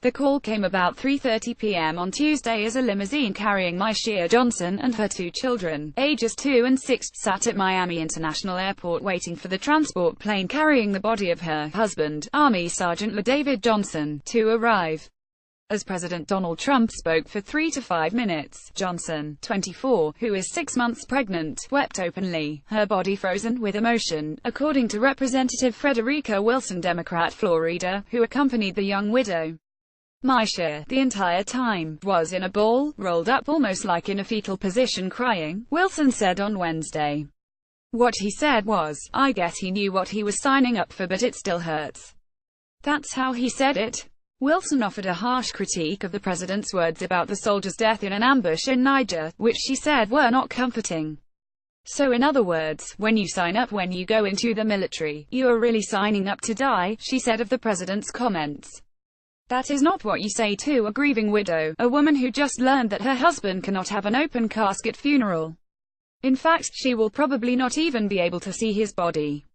The call came about 3:30 p.m. on Tuesday as a limousine carrying Myshia Johnson and her 2 children, ages 2 and 6, sat at Miami International Airport waiting for the transport plane carrying the body of her husband, Army Sergeant LaDavid Johnson, to arrive. As President Donald Trump spoke for 3 to 5 minutes, Johnson, 24, who is 6 months pregnant, wept openly, her body frozen with emotion, according to Representative Frederica Wilson, Democrat, Florida, who accompanied the young widow. Myshia, the entire time, was in a ball, rolled up almost like in a fetal position crying, Wilson said on Wednesday. What he said was, "I guess he knew what he was signing up for, but it still hurts." That's how he said it. Wilson offered a harsh critique of the president's words about the soldier's death in an ambush in Niger, which she said were not comforting. So in other words, when you sign up, when you go into the military, you are really signing up to die, she said of the president's comments. That is not what you say to a grieving widow, a woman who just learned that her husband cannot have an open casket funeral. In fact, she will probably not even be able to see his body.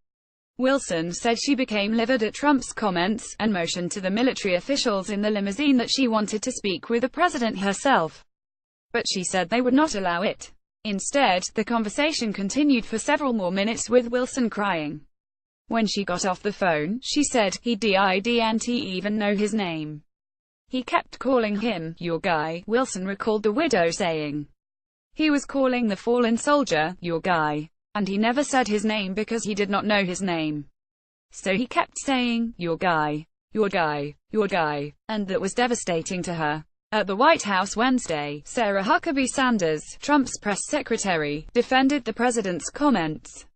Wilson said she became livid at Trump's comments, and motioned to the military officials in the limousine that she wanted to speak with the president herself. But she said they would not allow it. Instead, the conversation continued for several more minutes with Wilson crying. When she got off the phone, she said, "He didn't even know his name. He kept calling him, your guy," Wilson recalled the widow saying. "He was calling the fallen soldier, your guy. And he never said his name because he did not know his name. So he kept saying, your guy, your guy, your guy." And that was devastating to her. At the White House Wednesday, Sarah Huckabee Sanders, Trump's press secretary, defended the president's comments.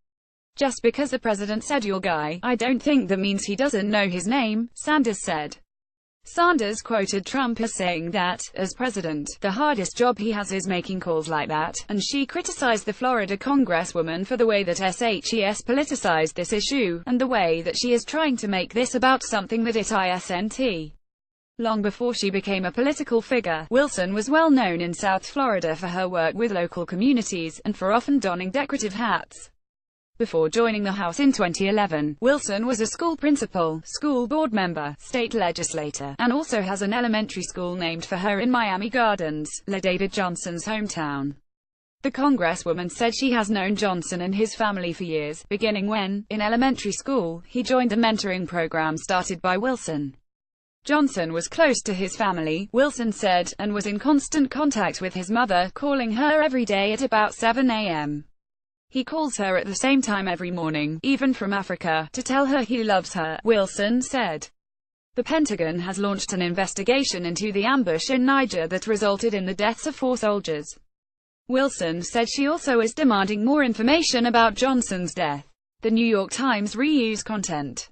"Just because the president said your guy, I don't think that means he doesn't know his name," Sanders said. Sanders quoted Trump as saying that, as president, the hardest job he has is making calls like that, and she criticized the Florida Congresswoman for the way that SHES politicized this issue, and the way that she is trying to make this about something that it isn't. Long before she became a political figure, Wilson was well known in South Florida for her work with local communities, and for often donning decorative hats. Before joining the House in 2011, Wilson was a school principal, school board member, state legislator, and also has an elementary school named for her in Miami Gardens, LaDavid Johnson's hometown. The Congresswoman said she has known Johnson and his family for years, beginning when, in elementary school, he joined a mentoring program started by Wilson. Johnson was close to his family, Wilson said, and was in constant contact with his mother, calling her every day at about 7 a.m. He calls her at the same time every morning, even from Africa, to tell her he loves her, Wilson said. The Pentagon has launched an investigation into the ambush in Niger that resulted in the deaths of 4 soldiers. Wilson said she also is demanding more information about Johnson's death. The New York Times reused content.